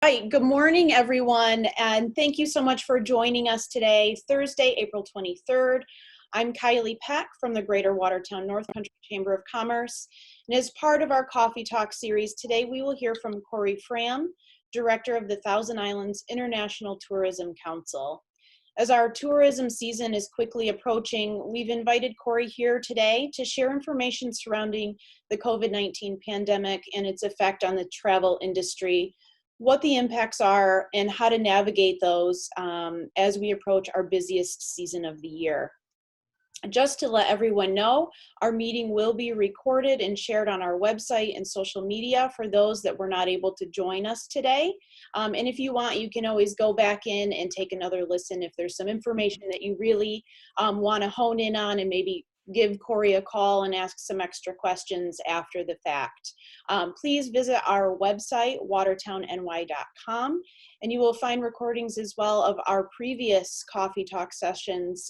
Hi, good morning, everyone, and thank you so much for joining us today, Thursday, April 23rd. I'm Kylie Peck from the Greater Watertown North Country Chamber of Commerce, and as part of our Coffee Talk series today, we will hear from Fram, Director of the Thousand Islands International Tourism Council. As our tourism season is quickly approaching, we've invited Corey here today to share information surrounding the COVID-19 pandemic and its effect on the travel industry, what the impacts are, and how to navigate those as we approach our busiest season of the year. Just to let everyone know, our meeting will be recorded and shared on our website and social media for those that were not able to join us today. And if you want, you can always go back in and take another listen if there's some information that you really want to hone in on, and maybe give Corey a call and ask some extra questions after the fact. Please visit our website, watertownny.com, and you will find recordings as well of our previous Coffee Talk sessions,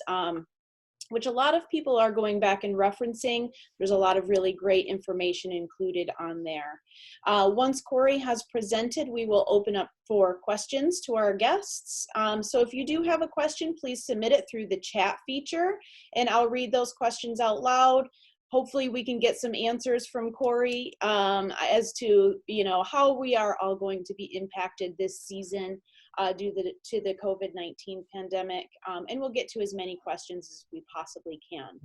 which a lot of people are going back and referencing. There's a lot of really great information included on there. Once Corey has presented, we will open up for questions to our guests. So if you do have a question, please submit it through the chat feature, and I'll read those questions out loud. Hopefully we can get some answers from Corey as to how we are all going to be impacted this season due to the COVID-19 pandemic, and we'll get to as many questions as we possibly can.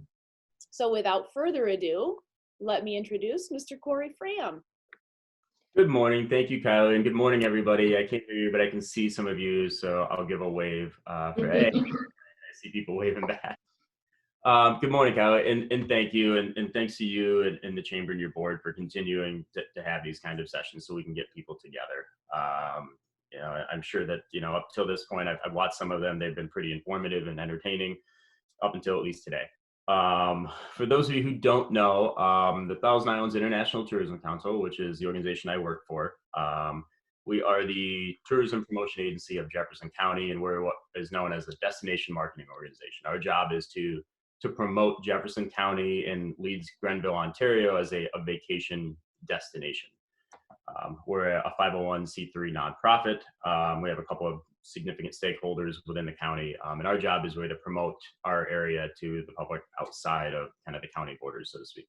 So without further ado, let me introduce Mr. Corey Fram. Good morning. Thank you, Kylie, and good morning, everybody. I can't hear you, but I can see some of you, so I'll give a wave I see people waving back. Good morning, Kylie, and thank you, and thanks to you and the Chamber and your board for continuing to have these kind of sessions so we can get people together. I'm sure that, up till this point, I've watched some of them. They've been pretty informative and entertaining up until at least today. For those of you who don't know, the Thousand Islands International Tourism Council, which is the organization I work for, we are the tourism promotion agency of Jefferson County, and we're what is known as a destination marketing organization. Our job is to promote Jefferson County and Leeds, Grenville, Ontario as a vacation destination. We're a 501c3 nonprofit. We have a couple of significant stakeholders within the county, and our job is really to promote our area to the public outside of kind of the county borders, so to speak.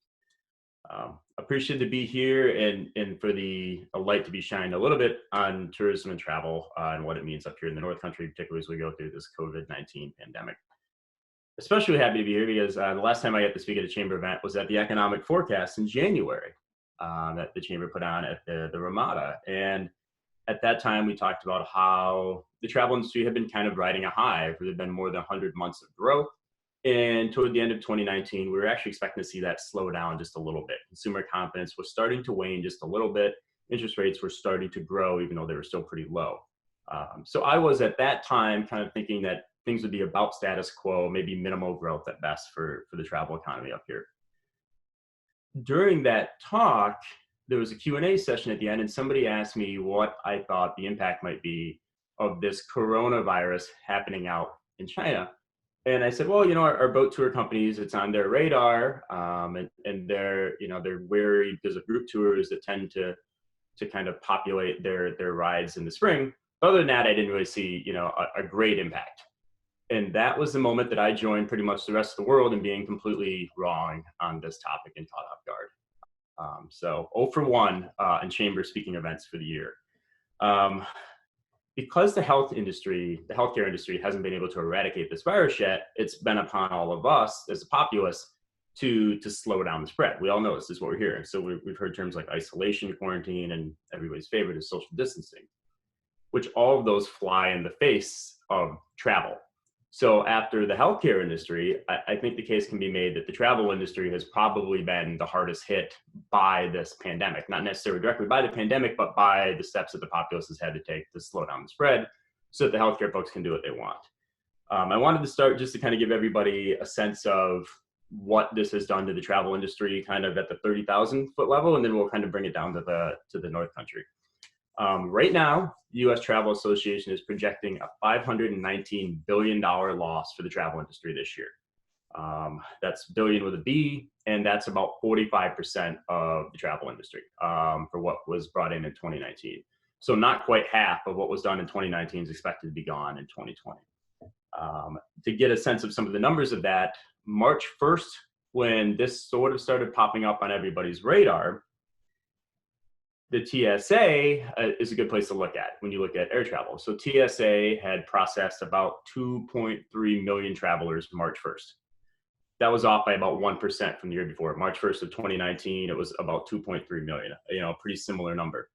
Appreciated to be here and for a light to be shined a little bit on tourism and travel and what it means up here in the North Country, particularly as we go through this COVID-19 pandemic. Especially happy to be here because the last time I got to speak at a Chamber event was at the Economic Forecast in January that the Chamber put on at the Ramada. And at that time, we talked about how the travel industry had been kind of riding a high. There had been more than 100 months of growth. And toward the end of 2019, we were actually expecting to see that slow down just a little bit. Consumer confidence was starting to wane just a little bit. Interest rates were starting to grow, even though they were still pretty low. So I was at that time kind of thinking that things would be about status quo, maybe minimal growth at best for the travel economy up here. During that talk, there was a Q&A session at the end, and somebody asked me what I thought the impact might be of this coronavirus happening out in China. And I said, well, our boat tour companies, it's on their radar, and they're wary because of group tours that tend to kind of populate their rides in the spring. But other than that, I didn't really see, a great impact. And that was the moment that I joined pretty much the rest of the world in being completely wrong on this topic and caught off guard. So 0 for 1 in Chamber speaking events for the year. Because the healthcare industry hasn't been able to eradicate this virus yet, it's been upon all of us as a populace to slow down the spread. We all know this is what we're hearing. So we've heard terms like isolation, quarantine, and everybody's favorite is social distancing, which all of those fly in the face of travel. So after the healthcare industry, I think the case can be made that the travel industry has probably been the hardest hit by this pandemic, not necessarily directly by the pandemic, but by the steps that the populace has had to take to slow down the spread so that the healthcare folks can do what they want. I wanted to start just to kind of give everybody a sense of what this has done to the travel industry kind of at the 30,000 foot level, and then we'll kind of bring it down to the North Country. Right now, the U.S. Travel Association is projecting a $519 billion loss for the travel industry this year. That's billion with a B, and that's about 45% of the travel industry for what was brought in 2019. So not quite half of what was done in 2019 is expected to be gone in 2020. To get a sense of some of the numbers of that, March 1st, when this sort of started popping up on everybody's radar, the TSA is a good place to look at when you look at air travel. So TSA had processed about 2.3 million travelers March 1st. That was off by about 1% from the year before. March 1st of 2019, it was about 2.3 million, a pretty similar number.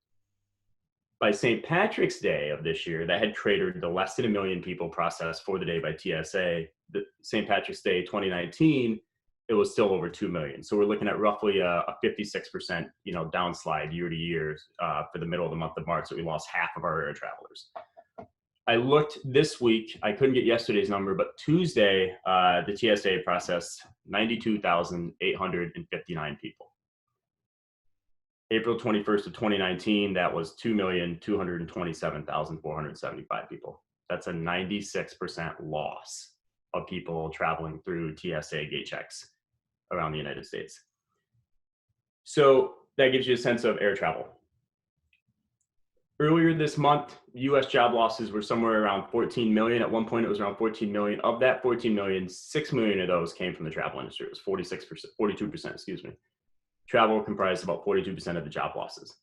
By St. Patrick's Day of this year, that had cratered to less than 1 million people processed for the day by TSA. The St. Patrick's Day 2019, it was still over 2 million. So we're looking at roughly a 56%, downslide year to year for the middle of the month of March. So we lost half of our air travelers. I looked this week, I couldn't get yesterday's number, but Tuesday, the TSA processed 92,859 people. April 21st of 2019, that was 2,227,475 people. That's a 96% loss of people traveling through TSA gate checks around the United States. So that gives you a sense of air travel. Earlier this month, US job losses were somewhere around 14 million. At one point, it was around 14 million. Of that 14 million, 6 million of those came from the travel industry. It was 42%, excuse me. Travel comprised about 42% of the job losses.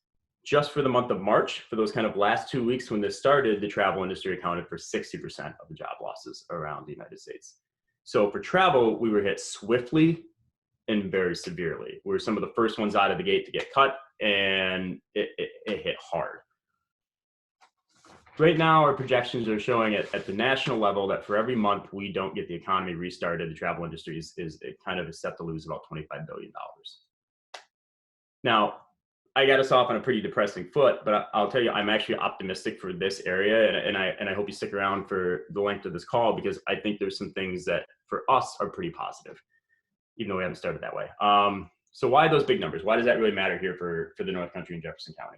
Just for the month of March, for those kind of last 2 weeks when this started, the travel industry accounted for 60% of the job losses around the United States. So for travel, we were hit swiftly and very severely. We were some of the first ones out of the gate to get cut, and it hit hard. Right now, our projections are showing at the national level that for every month we don't get the economy restarted, the travel industry is set to lose about $25 billion. Now, I got us off on a pretty depressing foot, but I'll tell you, I'm actually optimistic for this area, and I hope you stick around for the length of this call, because I think there's some things that for us are pretty positive, even though we haven't started that way. So why those big numbers? Why does that really matter here for the North Country and Jefferson County?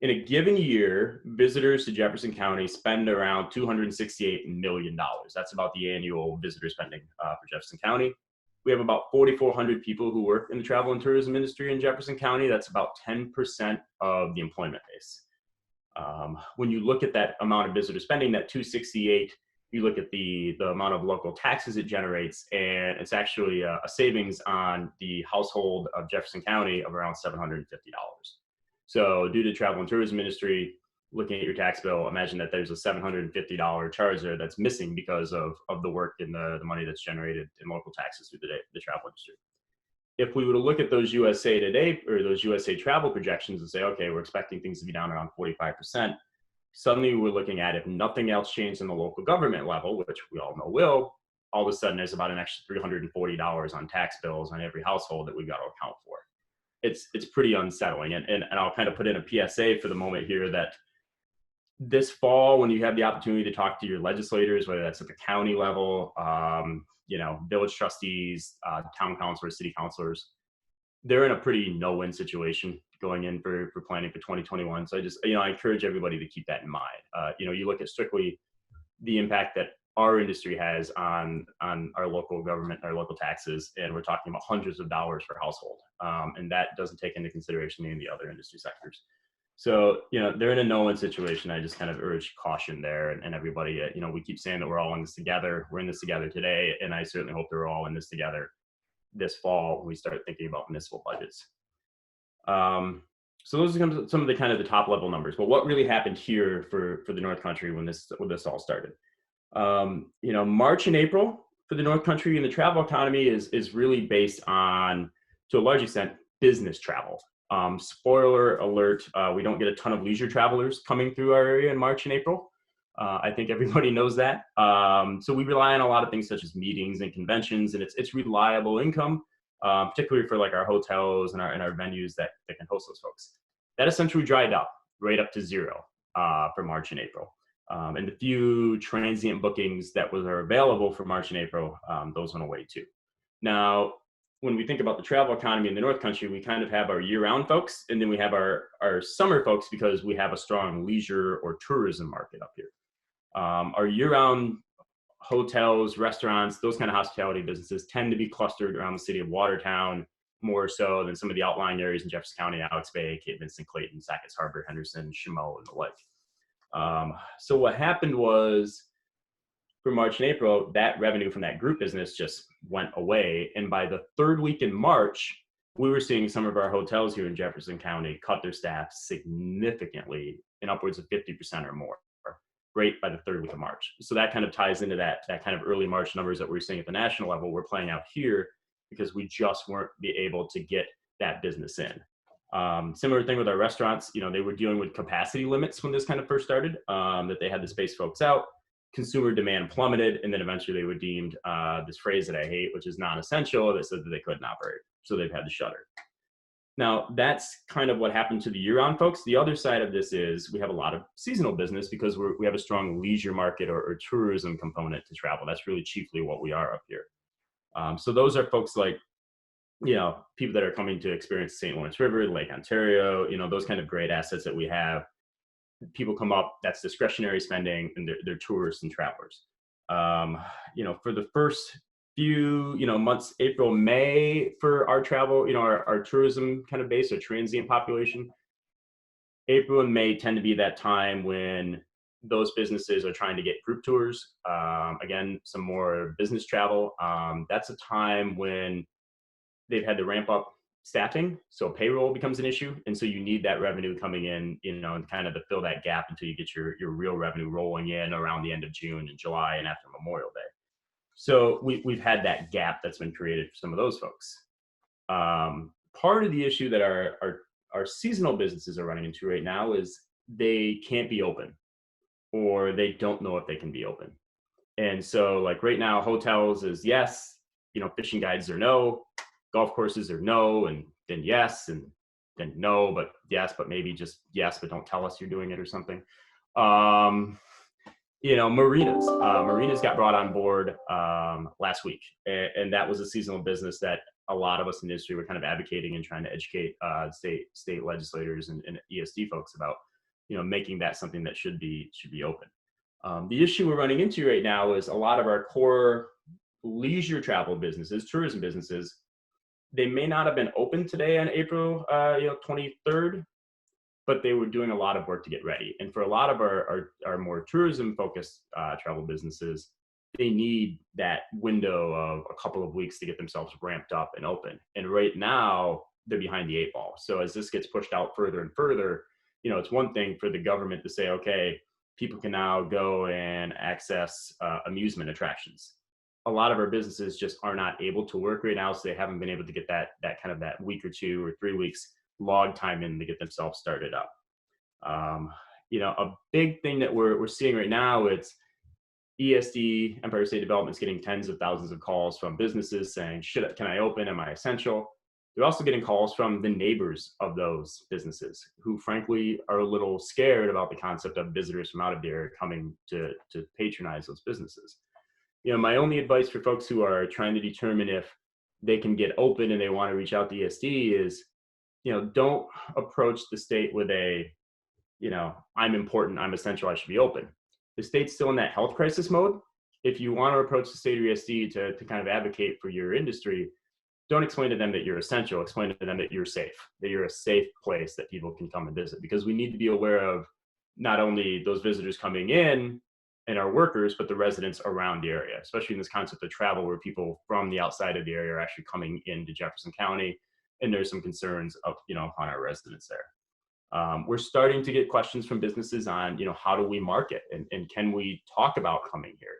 In a given year, visitors to Jefferson County spend around $268 million. That's about the annual visitor spending for Jefferson County. We have about 4,400 people who work in the travel and tourism industry in Jefferson County. That's about 10% of the employment base. When you look at that amount of visitor spending, that 268, you look at the amount of local taxes it generates, and it's actually a savings on the household of Jefferson County of around $750. So due to travel and tourism industry, looking at your tax bill, imagine that there's a $750 charge there that's missing because of the work and the money that's generated in local taxes through the travel industry. If we were to look at those USA Today or those USA travel projections and say, okay, we're expecting things to be down around 45%, suddenly we're looking at, if nothing else changed in the local government level, which we all know will, all of a sudden there's about an extra $340 on tax bills on every household that we've got to account for. It's pretty unsettling. And I'll kind of put in a PSA for the moment here that this fall, when you have the opportunity to talk to your legislators, whether that's at the county level, village trustees, town councilors, city councilors, they're in a pretty no-win situation going in for planning for 2021. So I encourage everybody to keep that in mind. You look at strictly the impact that our industry has on our local government, our local taxes, and we're talking about hundreds of dollars per household. And that doesn't take into consideration any of the other industry sectors. So, they're in a no-win situation. I just kind of urge caution there, and everybody, we keep saying that we're all in this together. We're in this together today, and I certainly hope that we're all in this together this fall when we start thinking about municipal budgets. So those are some of the kind of the top level numbers. But what really happened here for the North Country when this all started? March and April for the North Country and the travel economy is really based on, to a large extent, business travel. Spoiler alert, we don't get a ton of leisure travelers coming through our area in March and April. I think everybody knows that. So we rely on a lot of things such as meetings and conventions, and it's reliable income, particularly for like our hotels and our venues that can host those folks. That essentially dried up right up to zero for March and April. And the few transient bookings that are available for March and April, those went away too. Now, when we think about the travel economy in the North Country, we kind of have our year-round folks, and then we have our summer folks because we have a strong leisure or tourism market up here. Our year-round hotels, restaurants, those kind of hospitality businesses tend to be clustered around the city of Watertown, more so than some of the outlying areas in Jefferson County, Alex Bay, Cape Vincent, Clayton, Sackett's Harbor, Henderson, Chameau, and the like. So what happened was, for March and April, that revenue from that group business just went away. And by the third week in March, we were seeing some of our hotels here in Jefferson County cut their staff significantly, in upwards of 50% or more, right by the third week of March. So that kind of ties into that kind of early March numbers that we're seeing at the national level. We're playing out here because we just weren't able to get that business in. Similar thing with our restaurants. They were dealing with capacity limits when this kind of first started, that they had to space folks out. Consumer demand plummeted, and then eventually they were deemed this phrase that I hate, which is non-essential, that said that they couldn't operate. So they've had to shutter. Now, that's kind of what happened to the year-round folks. The other side of this is we have a lot of seasonal business because we have a strong leisure market or tourism component to travel. That's really chiefly what we are up here. So those are folks like, people that are coming to experience St. Lawrence River, Lake Ontario, those kind of great assets that we have. People come up, that's discretionary spending, and they're tourists and travelers. For the first few, months, April, May, for our travel, our tourism kind of base, our transient population, April and May tend to be that time when those businesses are trying to get group tours. Again, some more business travel. That's a time when they've had to ramp up staffing, so payroll becomes an issue, and so you need that revenue coming in, and kind of to fill that gap until you get your real revenue rolling in around the end of June and July and after Memorial Day. So we've had that gap that's been created for some of those folks. Part of the issue that our seasonal businesses are running into right now is they can't be open, or they don't know if they can be open. And so, like right now, hotels is yes, fishing guides are no, golf courses are no, and then yes, and then no, but yes, but maybe just yes, but don't tell us you're doing it or something. Marinas got brought on board last week, and that was a seasonal business that a lot of us in the industry were kind of advocating and trying to educate state legislators and ESD folks about, making that something that should be open. The issue we're running into right now is a lot of our core leisure travel businesses, tourism businesses, they may not have been open today on April 23rd, but they were doing a lot of work to get ready. And for a lot of our more tourism focused travel businesses, they need that window of a couple of weeks to get themselves ramped up and open. And right now they're behind the 8 ball. So as this gets pushed out further and further, it's one thing for the government to say, okay, people can now go and access amusement attractions. A lot of our businesses just are not able to work right now, so they haven't been able to get that kind of that week or 2 or 3 weeks log time in to get themselves started up. A big thing that we're seeing right now, it's ESD, Empire State Development's getting tens of thousands of calls from businesses saying, can I open? Am I essential? They're also getting calls from the neighbors of those businesses who frankly are a little scared about the concept of visitors from out of the area coming to patronize those businesses. My only advice for folks who are trying to determine if they can get open and they want to reach out to ESD is, don't approach the state with I'm important, I'm essential, I should be open. The state's still in that health crisis mode. If you want to approach the state or ESD to kind of advocate for your industry, don't explain to them that you're essential, explain to them that you're safe, that you're a safe place that people can come and visit, because we need to be aware of not only those visitors coming in and our workers, but the residents around the area, especially in this concept of travel where people from the outside of the area are actually coming into Jefferson County. And there's some concerns of, on our residents there. We're starting to get questions from businesses on, how do we market and can we talk about coming here?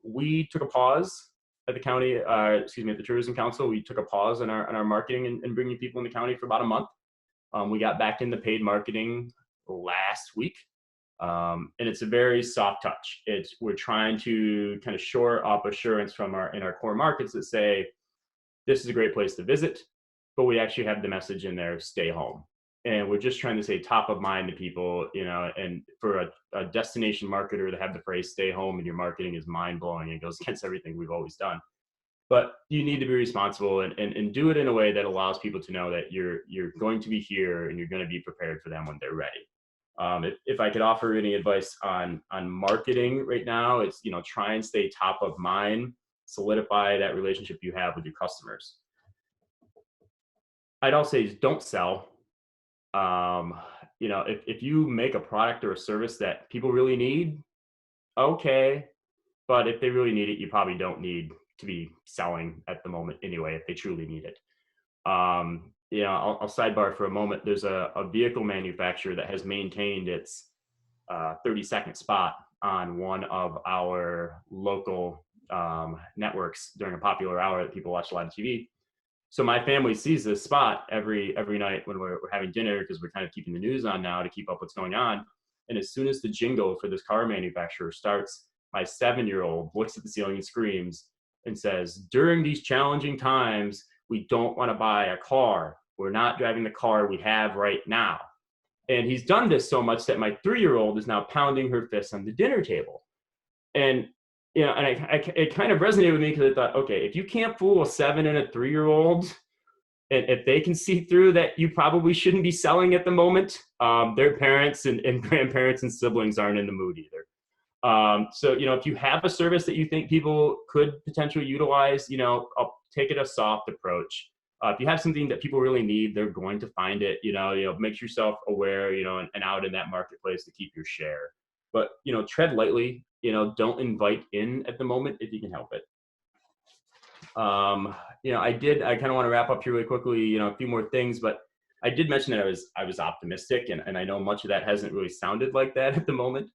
We took a pause at the county, at the Tourism Council. We took a pause in our marketing and bringing people in the county for about a month. We got back into paid marketing last week. And it's a very soft touch. We're trying to kind of shore up assurance in our core markets that say, this is a great place to visit, but we actually have the message in there, stay home. And we're just trying to say top of mind to people, and for a destination marketer to have the phrase stay home in your marketing is mind blowing and goes against everything we've always done. But you need to be responsible and do it in a way that allows people to know that you're going to be here and you're going to be prepared for them when they're ready. If I could offer any advice on marketing right now, it's, try and stay top of mind, solidify that relationship you have with your customers. I'd also say is don't sell. Um, if you make a product or a service that people really need, okay. But if they really need it, you probably don't need to be selling at the moment anyway, if they truly need it. I'll sidebar for a moment. There's a vehicle manufacturer that has maintained its 30-second spot on one of our local networks during a popular hour that people watch live TV. So my family sees this spot every night when we're having dinner because we're kind of keeping the news on now to keep up what's going on. And as soon as the jingle for this car manufacturer starts, my 7-year-old looks at the ceiling and screams and says, "During these challenging times, we don't want to buy a car. We're not driving the car we have right now." And he's done this so much that my 3-year-old is now pounding her fists on the dinner table. And it kind of resonated with me because I thought, okay, if you can't fool a 7 and a 3-year-old, and if they can see through that you probably shouldn't be selling at the moment, their parents and grandparents and siblings aren't in the mood either. So if you have a service that you think people could potentially utilize, I'll take it a soft approach. If you have something that people really need, they're going to find it. Make yourself aware, and out in that marketplace to keep your share. But tread lightly. Don't invite in at the moment if you can help it. I kind of want to wrap up here really quickly. A few more things, but I did mention that I was optimistic, and I know much of that hasn't really sounded like that at the moment.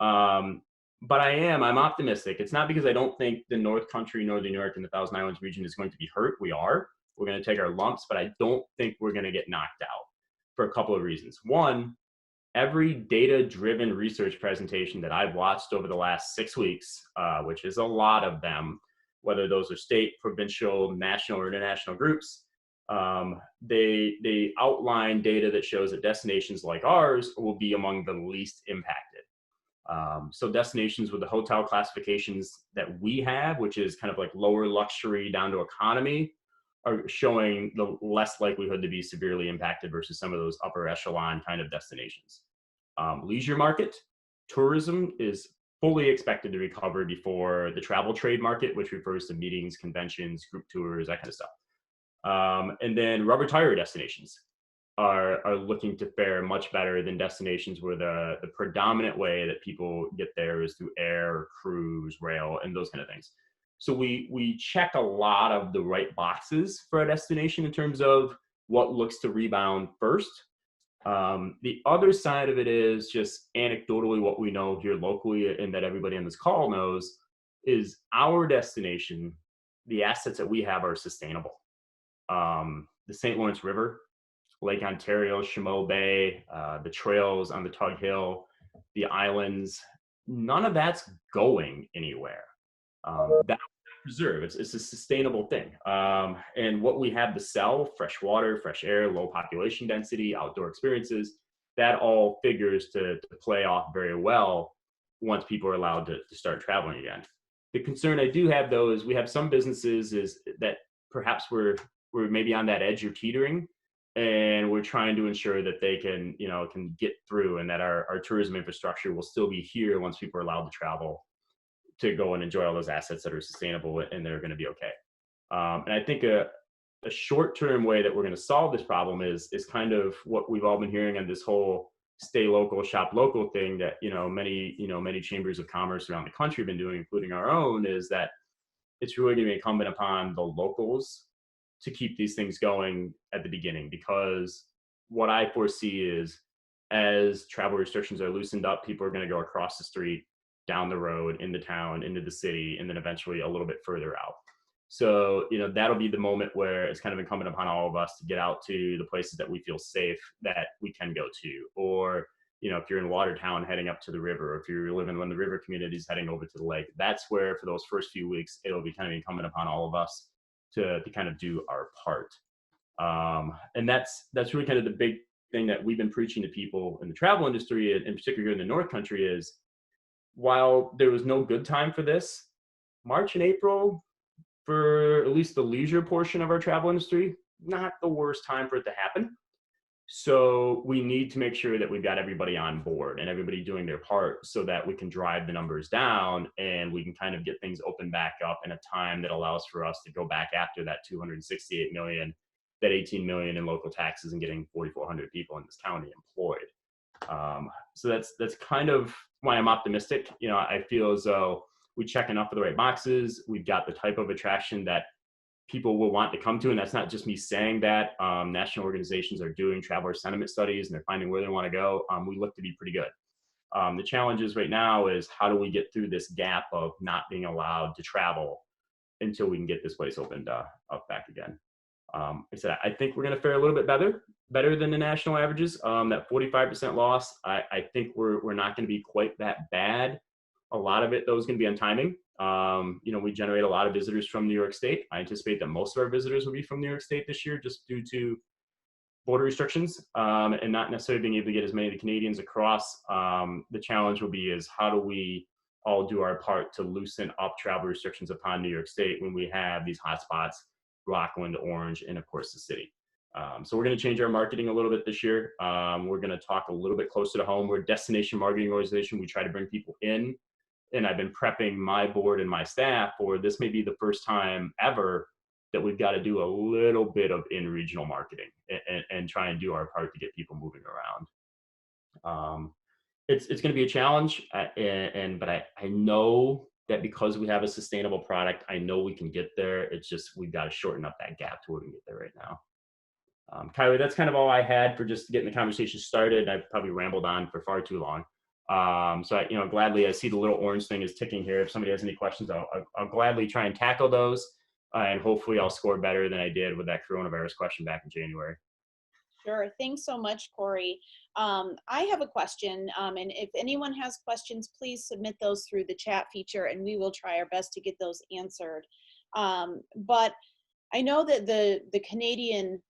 But I'm optimistic. It's not because I don't think the North Country, Northern New York, and the Thousand Islands region is going to be hurt. We're going to take our lumps, but I don't think we're going to get knocked out for a couple of reasons. One, every data-driven research presentation that I've watched over the last 6 weeks, which is a lot of them, whether those are state, provincial, national, or international groups, they outline data that shows that destinations like ours will be among the least impacted. So destinations with the hotel classifications that we have, which is kind of like lower luxury down to economy, are showing the less likelihood to be severely impacted versus some of those upper echelon kind of destinations. Leisure market, tourism is fully expected to recover before the travel trade market, which refers to meetings, conventions, group tours, that kind of stuff. And then rubber tire destinations are looking to fare much better than destinations where the predominant way that people get there is through air, cruise, rail, and those kind of things. So we check a lot of the right boxes for a destination in terms of what looks to rebound first. The other side of it is just anecdotally what we know here locally and that everybody on this call knows is our destination, the assets that we have are sustainable. The St. Lawrence River, Lake Ontario, Chameau Bay, the trails on the Tug Hill, the islands, none of that's going anywhere. That preserve. It's a sustainable thing. And what we have to sell, fresh water, fresh air, low population density, outdoor experiences, that all figures to play off very well once people are allowed to start traveling again. The concern I do have though is we have some businesses is that perhaps we're maybe on that edge or teetering, and we're trying to ensure that they can get through and that our tourism infrastructure will still be here once people are allowed to travel to go and enjoy all those assets that are sustainable and they're going to be okay. And I think a short-term way that we're going to solve this problem is kind of what we've all been hearing on this whole stay local, shop local thing that many chambers of commerce around the country have been doing, including our own, is that it's really going to be incumbent upon the locals to keep these things going at the beginning, because what I foresee is as travel restrictions are loosened up, people are going to go across the street, down the road, into town, into the city, and then eventually a little bit further out. So, that'll be the moment where it's kind of incumbent upon all of us to get out to the places that we feel safe that we can go to. Or, if you're in Watertown heading up to the river, or if you're living in one of the river communities heading over to the lake, that's where for those first few weeks, it'll be kind of incumbent upon all of us to kind of do our part. And that's really kind of the big thing that we've been preaching to people in the travel industry, in particular here in the North Country, is while there was no good time for this, March and April, for at least the leisure portion of our travel industry, not the worst time for it to happen. So we need to make sure that we've got everybody on board and everybody doing their part so that we can drive the numbers down and we can kind of get things open back up in a time that allows for us to go back after that 268 million that 18 million in local taxes and getting 4,400 people in this county employed. So that's kind of why I'm optimistic. You know, I feel as though we check enough of the right boxes. We've got the type of attraction that people will want to come to, and that's not just me saying that. National organizations are doing traveler sentiment studies, and they're finding where they want to go. We look to be pretty good. The challenge is right now is how do we get through this gap of not being allowed to travel until we can get this place opened up back again. Like I said, I think we're going to fare a little bit better than the national averages. That 45% loss, I think we're not going to be quite that bad. A lot of it, though, is going to be on timing. You know, we generate a lot of visitors from New York State. I anticipate that most of our visitors will be from New York State this year, just due to border restrictions and not necessarily being able to get as many of the Canadians across. The challenge will be is how do we all do our part to loosen up travel restrictions upon New York State when we have these hotspots, Rockland, Orange, and of course the city. So we're going to change our marketing a little bit this year. We're going to talk a little bit closer to home. We're a destination marketing organization. We try to bring people in, and I've been prepping my board and my staff for this may be the first time ever that we've got to do a little bit of in-regional marketing and try and do our part to get people moving around. It's going to be a challenge, but I know that because we have a sustainable product, I know we can get there. It's just we've got to shorten up that gap to where we can get there right now. Kylie, that's kind of all I had for just getting the conversation started. I've probably rambled on for far too long. So gladly, I see the little orange thing is ticking here. If somebody has any questions, I'll gladly try and tackle those. And hopefully I'll score better than I did with that coronavirus question back in January. Sure. Thanks so much, Corey. I have a question, and if anyone has questions, please submit those through the chat feature, and we will try our best to get those answered. But I know that the Canadian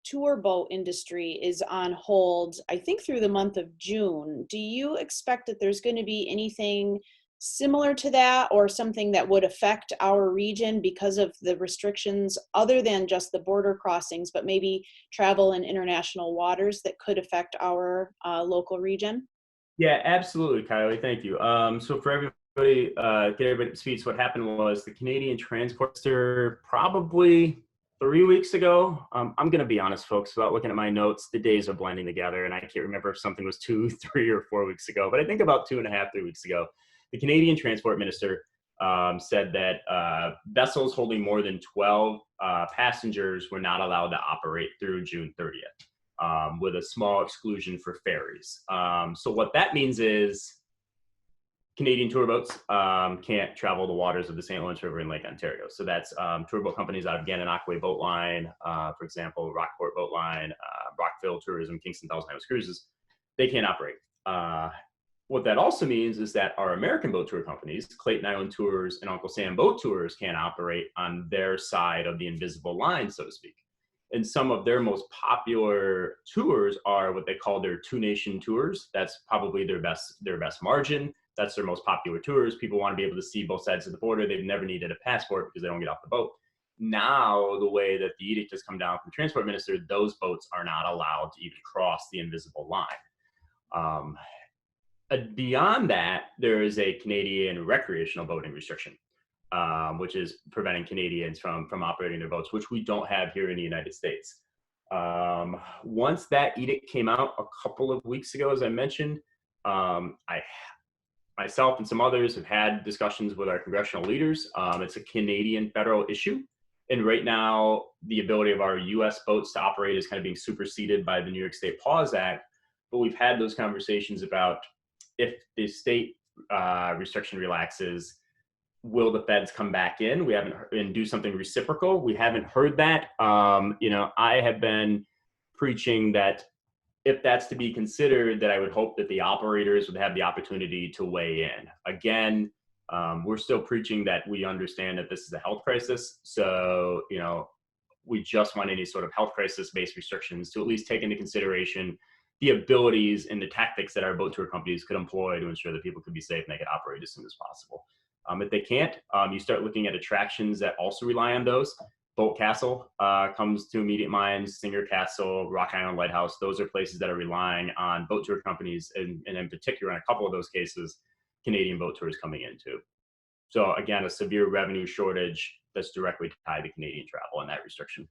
tour boat industry is on hold, I think, through the month of June. Do you expect that there's going to be anything similar to that or something that would affect our region because of the restrictions other than just the border crossings, but maybe travel in international waters that could affect our local region? Yeah, absolutely, Kylie. Thank you. So for everybody, get everybody up to speed. So what happened was the Canadian Transport Minister probably 3 weeks ago. I'm going to be honest, folks, without looking at my notes, the days are blending together, and I can't remember if something was 2, 3, or 4 weeks ago, but I think about 2.5, 3 weeks ago, the Canadian Transport Minister said that vessels holding more than 12 passengers were not allowed to operate through June 30th, with a small exclusion for ferries. So what that means is Canadian tour boats can't travel the waters of the St. Lawrence River and Lake Ontario. So that's tour boat companies out of Gananoque Boat Line, for example, Rockport Boat Line, Rockville Tourism, Kingston Thousand Islands Cruises. They can't operate. What that also means is that our American boat tour companies, Clayton Island Tours and Uncle Sam Boat Tours, can't operate on their side of the invisible line, so to speak. And some of their most popular tours are what they call their two nation tours. That's probably their best margin. That's their most popular tours. People want to be able to see both sides of the border. They've never needed a passport because they don't get off the boat. Now, the way that the edict has come down from the Transport Minister, those boats are not allowed to even cross the invisible line. Beyond that, there is a Canadian recreational boating restriction, which is preventing Canadians from operating their boats, which we don't have here in the United States. Once that edict came out a couple of weeks ago, as I mentioned, myself and some others have had discussions with our congressional leaders. It's a Canadian federal issue. And right now, the ability of our U.S. boats to operate is kind of being superseded by the New York State Pause Act. But we've had those conversations about if the state restriction relaxes, will the feds come back in? We haven't and do something reciprocal. We haven't heard that. I have been preaching that if that's to be considered, that I would hope that the operators would have the opportunity to weigh in. Again, we're still preaching that we understand that this is a health crisis. So, we just want any sort of health crisis-based restrictions to at least take into consideration the abilities and the tactics that our boat tour companies could employ to ensure that people could be safe and they could operate as soon as possible. If they can't, you start looking at attractions that also rely on those. Boat Castle comes to immediate mind, Singer Castle, Rock Island Lighthouse. Those are places that are relying on boat tour companies, and in particular, in a couple of those cases, Canadian boat tours coming into. So again, a severe revenue shortage that's directly tied to Canadian travel and that restriction.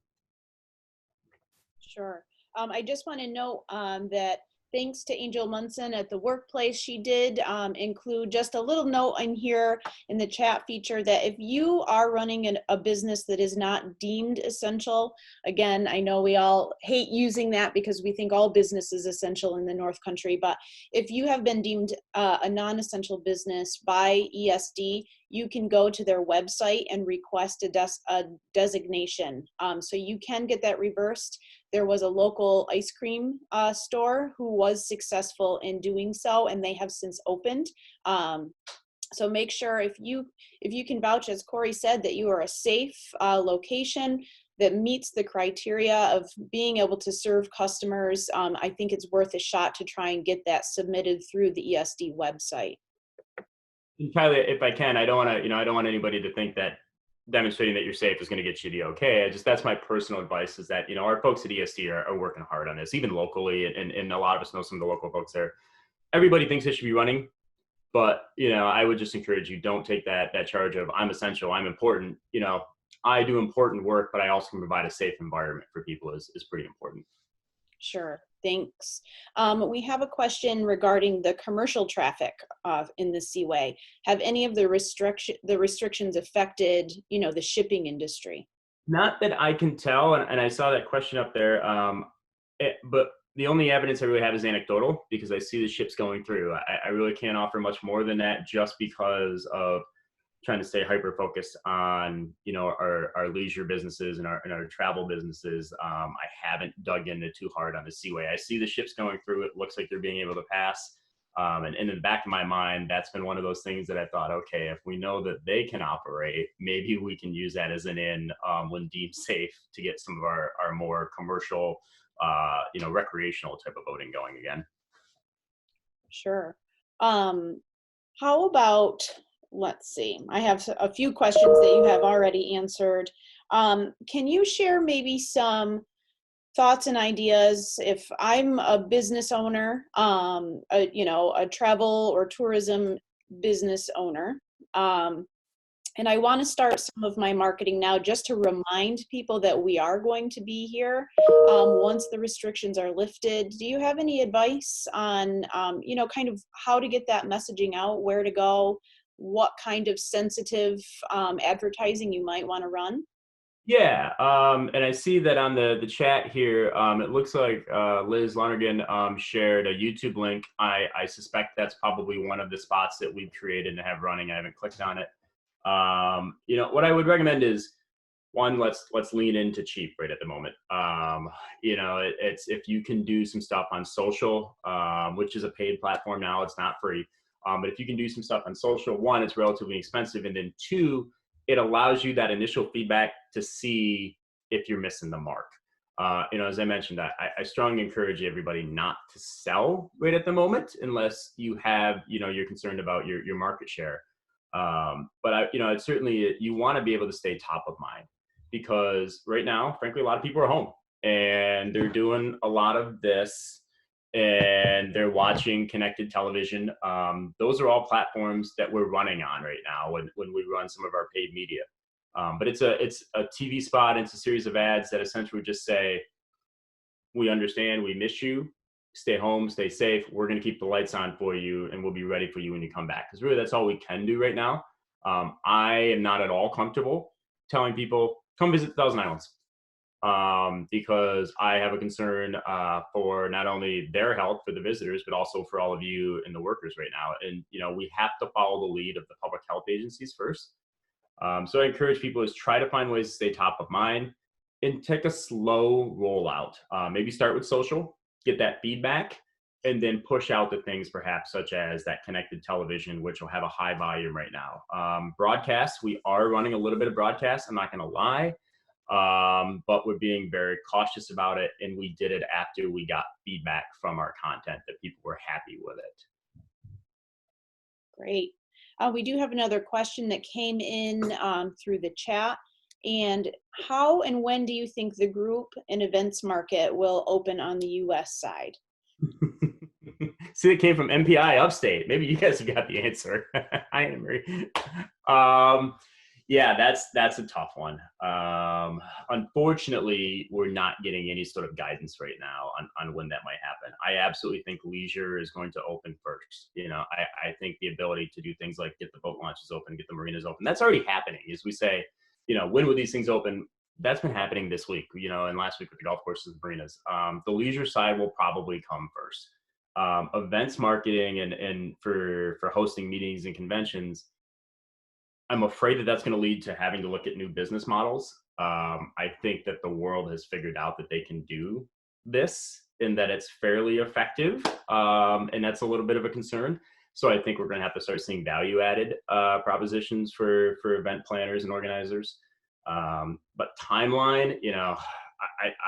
Sure. I just want to note that thanks to Angel Munson at the workplace, she did include just a little note in here in the chat feature that if you are running a business that is not deemed essential, again, I know we all hate using that because we think all business is essential in the North Country, but if you have been deemed a non-essential business by ESD, you can go to their website and request a designation. So you can get that reversed. There was a local ice cream store who was successful in doing so, and they have since opened. So make sure if you can vouch, as Corey said, that you are a safe location that meets the criteria of being able to serve customers, I think it's worth a shot to try and get that submitted through the ESD website. And Kylie, if I can, I don't want to, I don't want anybody to think that demonstrating that you're safe is going to get you the okay. That's my personal advice is that, our folks at ESD are working hard on this, even locally. And a lot of us know some of the local folks there. Everybody thinks it should be running, but, I would just encourage you, don't take that charge of I'm essential, I'm important. I do important work, but I also can provide a safe environment for people is pretty important. Sure, thanks. We have a question regarding the commercial traffic in the Seaway. Have any of the restrictions affected, the shipping industry? Not that I can tell, and I saw that question up there, but the only evidence I really have is anecdotal because I see the ships going through. I really can't offer much more than that just because of trying to stay hyper focused on our leisure businesses and our travel businesses. I haven't dug into too hard on the Seaway. I see the ships going through. It looks like they're being able to pass. And in the back of my mind, that's been one of those things that I thought, okay, if we know that they can operate, maybe we can use that as an in when deemed safe to get some of our more commercial, recreational type of boating going again. Sure. How about, let's see, I have a few questions that you have already answered. Can you share maybe some thoughts and ideas if I'm a business owner, a travel or tourism business owner, and I want to start some of my marketing now just to remind people that we are going to be here once the restrictions are lifted. Do you have any advice on, kind of how to get that messaging out, where to go, what kind of sensitive advertising you might want to run? Yeah, and I see that on the chat here, it looks like Liz Lonergan shared a YouTube link. I suspect that's probably one of the spots that we've created and have running. I haven't clicked on it. What I would recommend is, one, let's lean into cheap right at the moment. It's if you can do some stuff on social, which is a paid platform now, it's not free. But if you can do some stuff on social, one, it's relatively expensive, and then two, it allows you that initial feedback to see if you're missing the mark. As I mentioned, I strongly encourage everybody not to sell right at the moment unless you have, you're concerned about your market share. But it's certainly, you want to be able to stay top of mind because right now, frankly, a lot of people are home and they're doing a lot of this and they're watching connected television. Those are all platforms that we're running on right now when we run some of our paid media. But it's a TV spot, it's a series of ads that essentially just say, we understand, we miss you, stay home, stay safe, we're going to keep the lights on for you, and we'll be ready for you when you come back. Because really, that's all we can do right now. I am not at all comfortable telling people, come visit the Thousand Islands. Because I have a concern for not only their health, for the visitors, but also for all of you and the workers right now. And, we have to follow the lead of the public health agencies first. So I encourage people is try to find ways to stay top of mind and take a slow rollout. Maybe start with social, get that feedback, and then push out the things perhaps such as that connected television, which will have a high volume right now. Broadcast, we are running a little bit of broadcast, I'm not going to lie. But we're being very cautious about it, and we did it after we got feedback from our content that people were happy with it. Great. We do have another question that came in through the chat. And how and when do you think the group and events market will open on the U.S. side? See, it came from MPI Upstate. Maybe you guys have got the answer. Hi, Anne-Marie. Yeah, that's a tough one. Unfortunately, we're not getting any sort of guidance right now on when that might happen. I absolutely think leisure is going to open first. I think the ability to do things like get the boat launches open, get the marinas open, that's already happening. As we say, when will these things open? That's been happening this week, and last week with the golf courses and marinas. The leisure side will probably come first. Events marketing and for hosting meetings and conventions, I'm afraid that that's going to lead to having to look at new business models. I think that the world has figured out that they can do this and that it's fairly effective. And that's a little bit of a concern. So I think we're going to have to start seeing value added propositions for event planners and organizers. But timeline,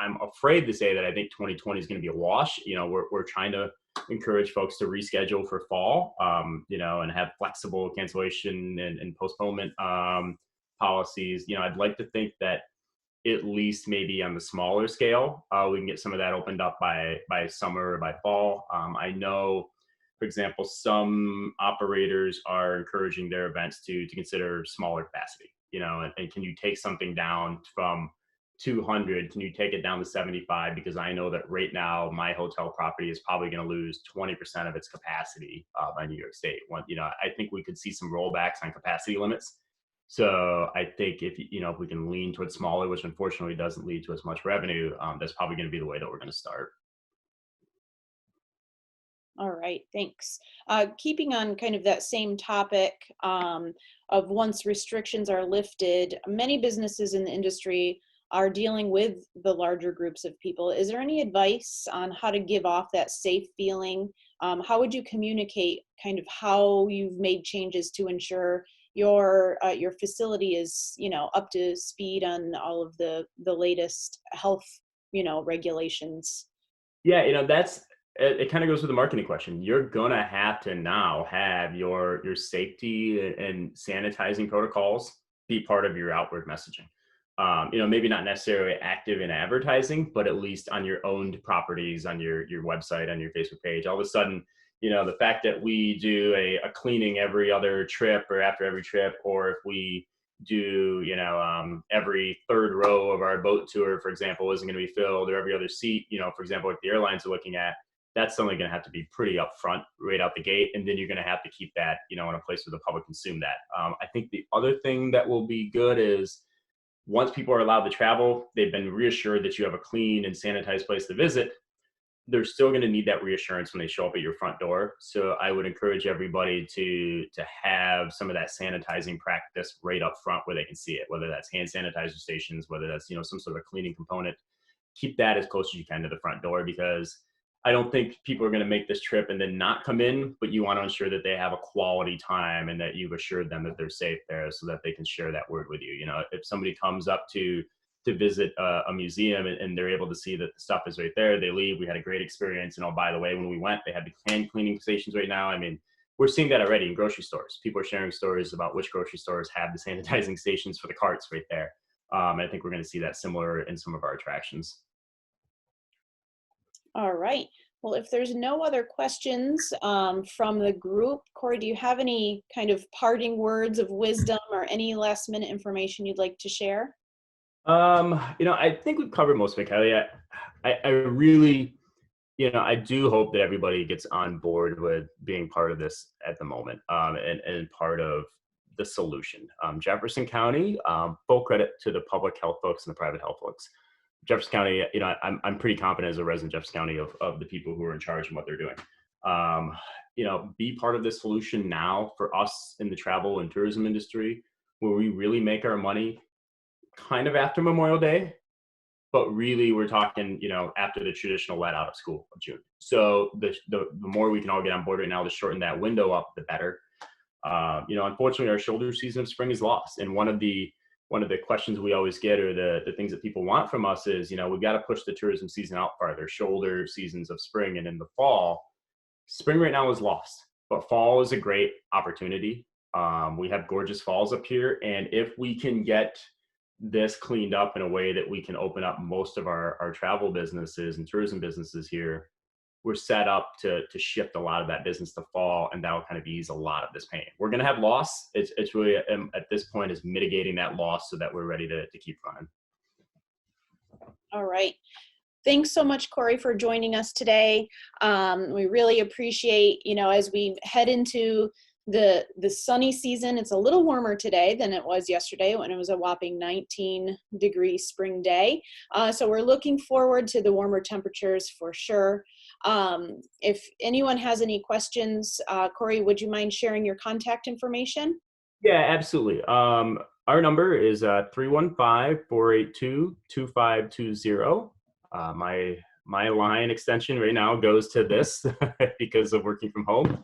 I'm afraid to say that I think 2020 is going to be a wash. We're trying to encourage folks to reschedule for fall, and have flexible cancellation and postponement policies. I'd like to think that at least maybe on the smaller scale, we can get some of that opened up by summer or by fall. I know, for example, some operators are encouraging their events to consider smaller capacity, and can you take something down from 200, can you take it down to 75? Because I know that right now my hotel property is probably going to lose 20% of its capacity by New York State. I think we could see some rollbacks on capacity limits. So I think if we can lean towards smaller, which unfortunately doesn't lead to as much revenue, that's probably going to be the way that we're going to start. All right, thanks. Keeping on kind of that same topic of once restrictions are lifted, many businesses in the industry are dealing with the larger groups of people. Is there any advice on how to give off that safe feeling? How would you communicate kind of how you've made changes to ensure your facility is, up to speed on all of the latest health, regulations? Yeah, it kind of goes with the marketing question. You're gonna have to now have your safety and sanitizing protocols be part of your outward messaging. Maybe not necessarily active in advertising, but at least on your owned properties, on your website, on your Facebook page. All of a sudden, the fact that we do a cleaning every other trip or after every trip, or if we do, every third row of our boat tour, for example, isn't going to be filled, or every other seat, for example, like the airlines are looking at, that's something going to have to be pretty upfront right out the gate. And then you're going to have to keep that, in a place where the public consume that. I think the other thing that will be good is once people are allowed to travel, they've been reassured that you have a clean and sanitized place to visit. They're still going to need that reassurance when they show up at your front door. So I would encourage everybody to have some of that sanitizing practice right up front where they can see it, whether that's hand sanitizer stations, whether that's, some sort of cleaning component. Keep that as close as you can to the front door, because I don't think people are going to make this trip and then not come in, but you want to ensure that they have a quality time and that you've assured them that they're safe there so that they can share that word with you. If somebody comes up to visit a museum and they're able to see that the stuff is right there, they leave, we had a great experience. And by the way, when we went, they had the hand cleaning stations right now. I mean, we're seeing that already in grocery stores. People are sharing stories about which grocery stores have the sanitizing stations for the carts right there. I think we're going to see that similar in some of our attractions. All right. Well, if there's no other questions from the group, Corey, do you have any kind of parting words of wisdom or any last minute information you'd like to share? I think we've covered most of it, Kelly. I really, I do hope that everybody gets on board with being part of this at the moment, and part of the solution. Jefferson County, full credit to the public health folks and the private health folks. Jefferson County, I'm pretty confident as a resident of Jefferson County of the people who are in charge and what they're doing. Be part of this solution now for us in the travel and tourism industry, where we really make our money kind of after Memorial Day, but really we're talking, after the traditional let out of school of June. So the more we can all get on board right now to shorten that window up, the better. Unfortunately, our shoulder season of spring is lost. And one of the questions we always get, or the things that people want from us is, we've got to push the tourism season out farther, shoulder seasons of spring. And in the fall, spring right now is lost, but fall is a great opportunity. We have gorgeous falls up here. And if we can get this cleaned up in a way that we can open up most of our travel businesses and tourism businesses here, we're set up to shift a lot of that business to fall, and that'll kind of ease a lot of this pain. We're going to have loss. It's really at this point is mitigating that loss so that we're ready to keep running. All right. Thanks so much, Corey, for joining us today. We really appreciate, as we head into the sunny season. It's a little warmer today than it was yesterday when it was a whopping 19-degree spring day. So we're looking forward to the warmer temperatures for sure. If anyone has any questions, Corey, would you mind sharing your contact information? Yeah, absolutely. Our number is 315-482-2520. My line extension right now goes to this because of working from home.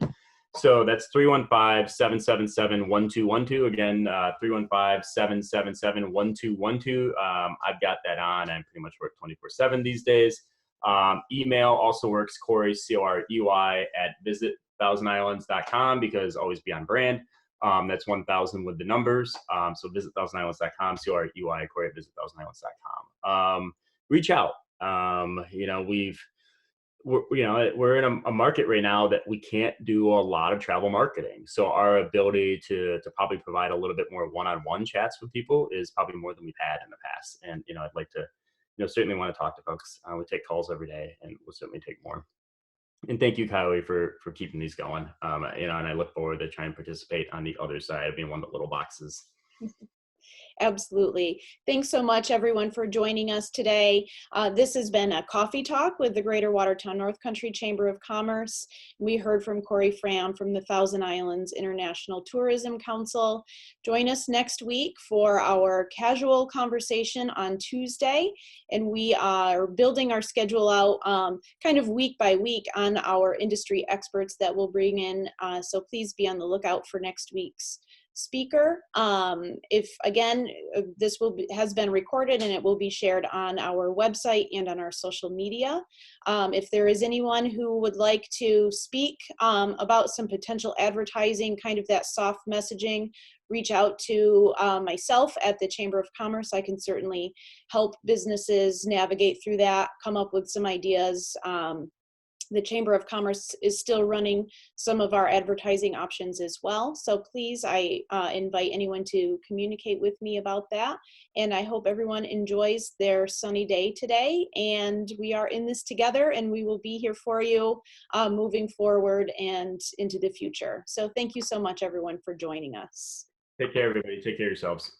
So that's 315-777-1212. Again, 315-777-1212. I've got that on. I pretty much work 24/7 these days. Email also works, Corey, Corey, @visit1000islands.com, because always be on brand. That's 1000 with the numbers. So visit 1000islands.com, Corey, visit1000islands.com. Reach out. We're in a market right now that we can't do a lot of travel marketing. So our ability to probably provide a little bit more one-on-one chats with people is probably more than we've had in the past. And, I'd like to, certainly want to talk to folks. We take calls every day, and we'll certainly take more. And thank you, Kylie, for keeping these going. And I look forward to trying to participate on the other side of being one of the little boxes. Absolutely. Thanks so much, everyone, for joining us today. This has been a coffee talk with the Greater Watertown North Country Chamber of Commerce. We heard from Corey Fram from the Thousand Islands International Tourism Council. Join us next week for our casual conversation on Tuesday. And we are building our schedule out kind of week by week on our industry experts that we'll bring in. So please be on the lookout for next week's speaker. If again, this has been recorded and it will be shared on our website and on our social media. If there is anyone who would like to speak about some potential advertising, kind of that soft messaging, reach out to myself at the Chamber of Commerce. I can certainly help businesses navigate through that, come up with some ideas. The Chamber of Commerce is still running some of our advertising options as well. So please, I invite anyone to communicate with me about that. And I hope everyone enjoys their sunny day today. And we are in this together, and we will be here for you moving forward and into the future. So thank you so much, everyone, for joining us. Take care, everybody. Take care of yourselves.